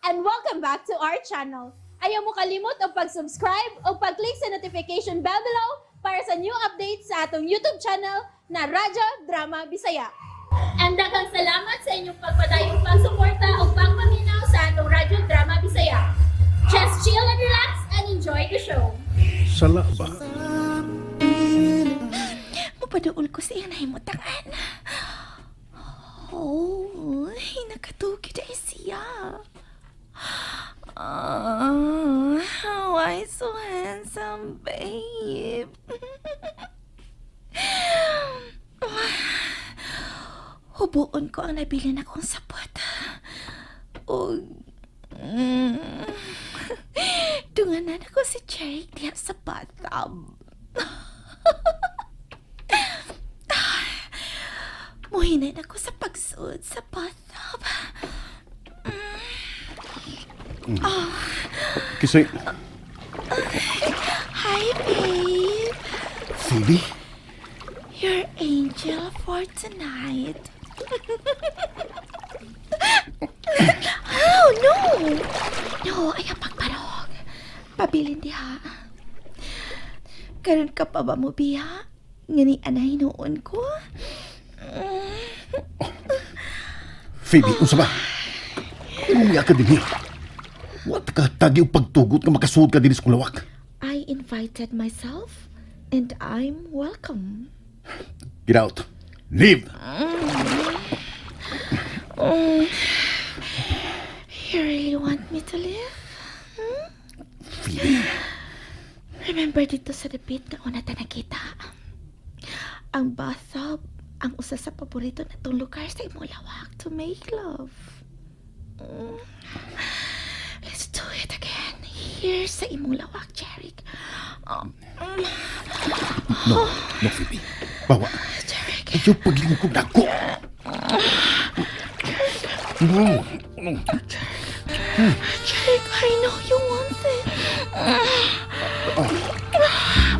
and welcome back to our channel. Ayaw mo kalimot o pag-subscribe o pag-click sa notification bell below para sa new updates sa atong YouTube channel na Radyo Drama Bisaya. And daghang salamat sa inyong pagpadayong pagsuporta o pagpaminaw sa atong Radyo Drama Bisaya. Just chill and relax and enjoy the show. Sala Ba. Mapaduol ko sa iyan ay mutangan. Oh, nakatugid ay siya. Why so handsome, babe? Hubuon ko ang nabili na kong sapot. O, dunganan ako si Jake diya sa bathtub. Muhinay ako sa pagsuot sa bathtub. Kisay, Hi, babe. Phoebe? Your angel for tonight. Oh, no! No, ay ang pagparog. Pabilin diha. Karon ka pa ba mo, biya? Ngani anay noon ko? Phoebe, unsa ba? Umuya ka din eh. Wat ka tagi o pagtugot nga makasuod ka din sa kulawak. I invited myself and I'm welcome. Get out. Leave. You really want me to live? Phoebe, Remember dito sa dapit na una ta nakita. Ang bathtub, ang usa sa paborito na itong lugar sa imong lawak to make love. Let's do it again. Here sa imong lawak, Jeric. no, Phoebe. Bawa. Jeric. Ayaw paglingkod ako. No. Jeric, I know you want it.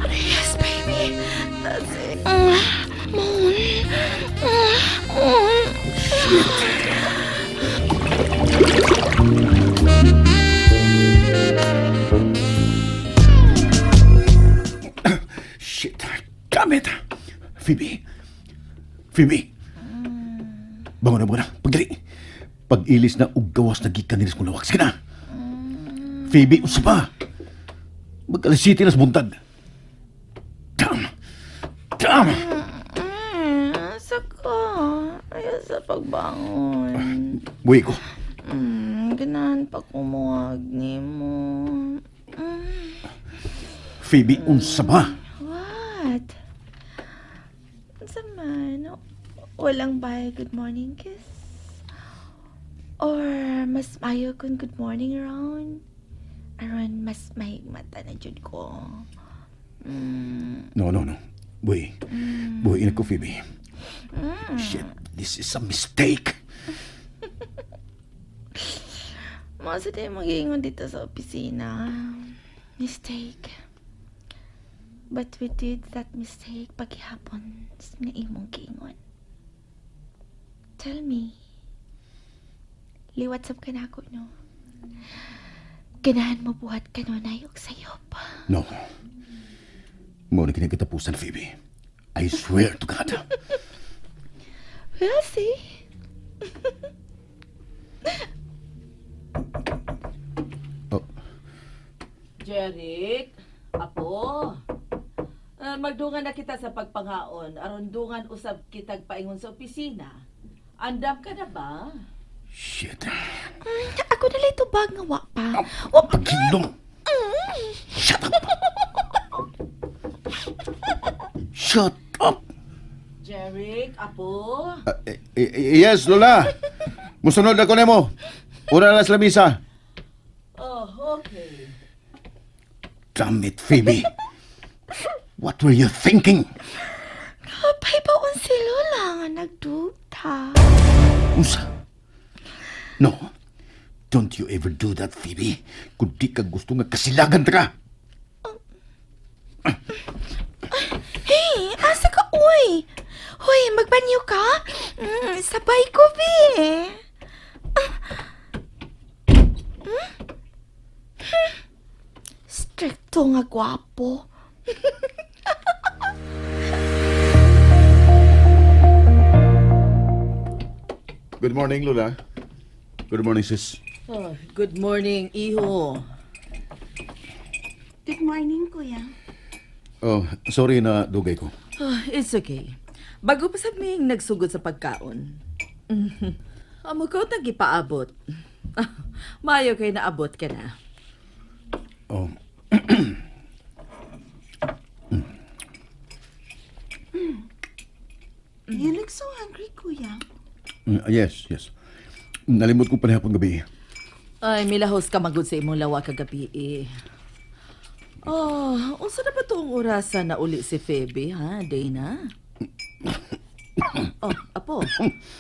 Yes, baby. That's it. Moon. Shit. Damn it. Phoebe. Phoebe. Bangon na. Pagdali. Pag-ilis na og gawas na gikan nila sa kulawak. Sige na. Phoebe, unsa ba? Mag-alasiti na sa buntag. Damn. Asa ka? Ayaw sa pagbangon. Buhay ko. Ganahan pa kumuwag ni mo. Phoebe, unsa ba? What? Sa man? Walang bye good morning kiss? Or mas mayo kung good morning round? Aron mas may mata na jud ko. No. Buhay. Buhay na ko, Phoebe. Shit, this is a mistake. Masa tayo mag-iingon dito sa opisina. Mistake. But we did that mistake paghihapon sa imong giingon. Tell me. Liwat sab ka na ako, no? Ganahan mo buhat ka no na yung sayop. No. Mo na kinagkatapusan, Phoebe. I swear to God. We'll see. Oh, Jeric, apo. Magdungan na kita sa pagpanghaon. Aron dungan usab kitag paingon sa opisina. Andam ka na ba? shit. Ako na lang ito bag nga wa pa. Pagilong. Shut up. Shut up. Jeric, apo. Yes, Lola. Musunod ako nemo. Ura na sa lamisa. Oh, okay. Damn it, Phoebe. What were you thinking? Kapay ba on si Lola nga nagduta? Unsa? No. Don't you ever do that, Phoebe. Kung di ka gusto nga kasilagan ta ka. Hey, asa ka, uy? Hoy, magbanyo ka? Sabay ko, be. So nga gwapo. Good morning, Lola. Good morning, sis. Oh, good morning, iho. Good morning, kuya. Oh, sorry na dugay ko. It's okay. Bago pa sa ming nagsugod sa pagkaon. Amo ko tagipaabot. Mayo kay naabot ka na. Oh, You look so hungry, kuya. yes, yes. Nalimot ko pa hapon gabi. Ay, milahos ka magud sa imong lawa kagabi eh. Oh, unsa na ba toong orasan na uli si Phoebe, ha, Dana? Oh, apo.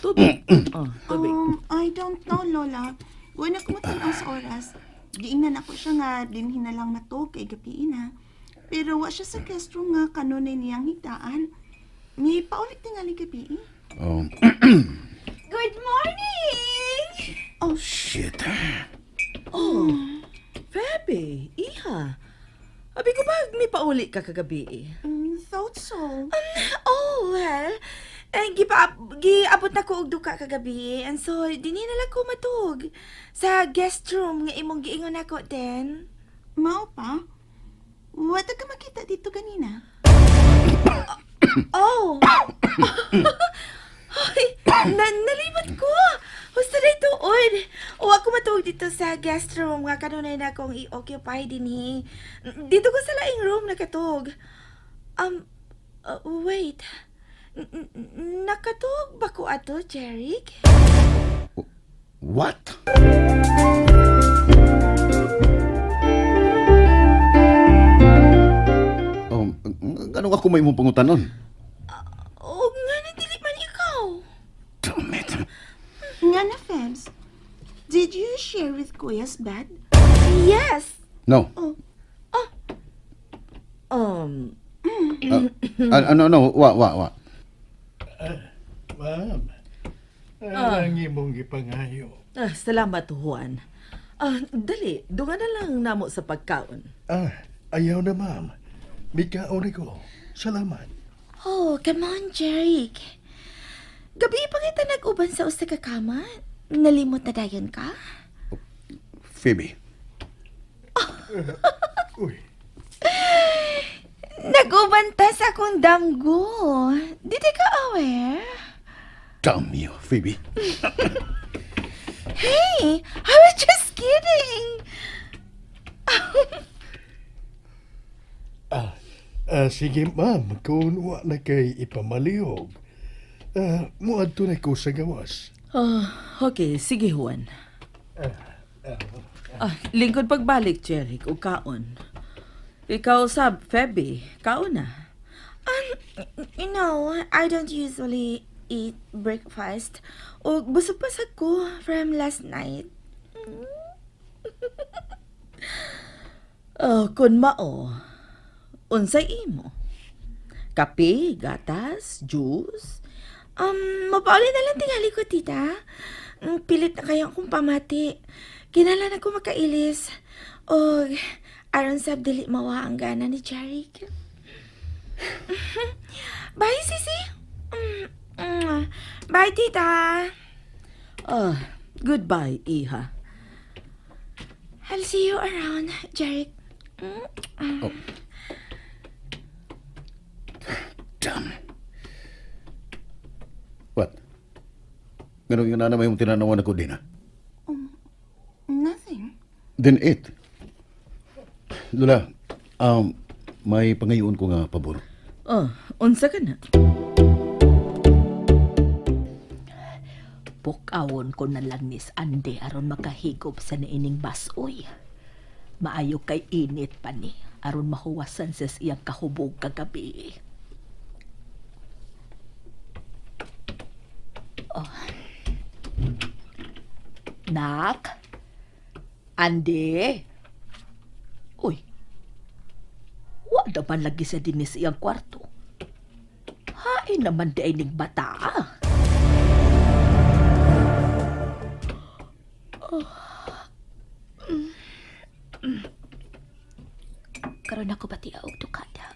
Tubig. Oh, tubig. I don't know, Lola. Wala ko matanaw sa oras. Giingnan ako siya nga din hinalang matog kay gabi na. Pero wa siya sa guest room nga kanunay niyang higdaan. May paulit tingali gabi. Oh, Good morning! Oh, shit. Oh, Phoebe, iha. Abi ko ba may pauli ka kagabi eh? thought so. Oh, well, giabot na ko og duka kagabi. And so, dini na lang ko matug. Sa guest room nga imong giingon ako din. Mao pa? Wala ka makita dito kanina. Oh! Ay, nalimot ko! Gusto na ituod. O ako matug dito sa guest room nga kanunay na akong i-occupy din Dito ko sa laing room nakatug. Wait. Nakatug ba ko ato, Jeric? What? Oh, ganun ako may mong pangutanon? O nga na dili man ikaw. Damn it. Nga na, Febs. Did you share with Kuya's bed? Yes. No. No, wa. Ma'am, ang imong gipangayo. Salamat, Juan. Dali, dunga na lang namo sa pagkaon. Ayaw na ma'am. Mikaon ko. Salamat. Oh, come on, Jeric. Gabi pa kita nag-uban sa usa ka kama. Nalimot na dayon ka? Phoebe. Uy, Nag-uban ta sa akong damgo. Didi ka aware? Damn you, Phoebe. Hey, I was just kidding. sige ma'am, kung wa na kay ipamalihog, muadto na ko sa gawas. Okay, sige, Juan. Lingkod pagbalik, Jeric, o kaon. Ikaw sab, Phoebe, kaon na. You know, I don't usually eat breakfast. O busog pa sa ko from last night. Kun mao, unsay imo? Kape, gatas, juice? Mapauli na lang tingali ko, tita. Pilit na kayo akong pamati. Kinalan ako makailis. O, aron sab dili mawa ang gana ni Jeric. Bye, sisi. Bye, tita. Goodbye, iha. I'll see you around, Jeric. Damn. What? Ganun yung nanamay mong tinanawan ako din, ha? Nothing. Then eat. Lola, may pangayoon ko nga pabor. Unsa ka na? Pukawon ko na lang nis ande aron makahigop sa naining basoy. Maayo kay init pa ni aron mahuwasan sa iyang kahubog kagabi. Nak? Ande? Uy. Wa naman lagi sa dinis iyang kwarto. Hain naman di ay ning bata. karon ako pati og dukada.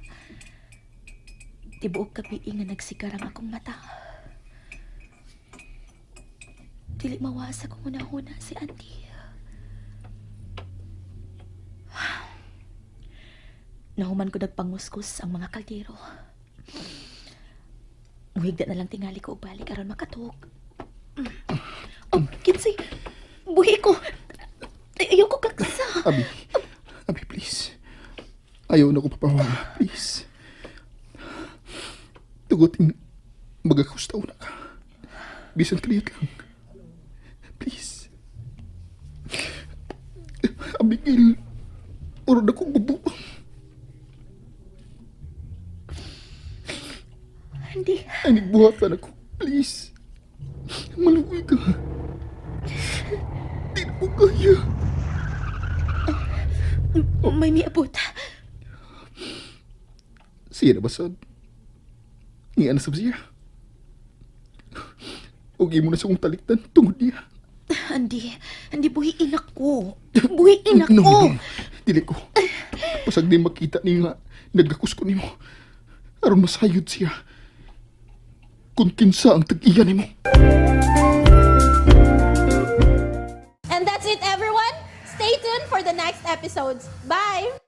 Tibuok gabi nga nagsigarang akong mata. Dili mawasa kung una-una si Auntie. Nahuman ko nagpanguskus ang mga kaldero. Muhigda na lang tingali ko og balik aron makatuog. Oh, kinsay, buhi ko. Ayaw ko kaksa. Abi, please. Ayaw na ko papawala, please. Tugutin, magakustaw na ka. Bisan kaliit lang. Please. Abigil, urod akong bubuang. Hindi. Ay, nagbuhatan ako. Please. Maluwi ka. Di na ko kaya. May miabot. Siya na ba, son? Nga na sa siya. Huwag mo na sa kong taliktan tungod niya. Hindi buhiin ako. Buhiin ako. No. Dili ko. Pasag di makita niya nga, nagakus ko ni mo. Aron masayod siya. Kung kinsa ang tag-iya ni mo. And that's it, everyone. Stay tuned for the next episodes. Bye!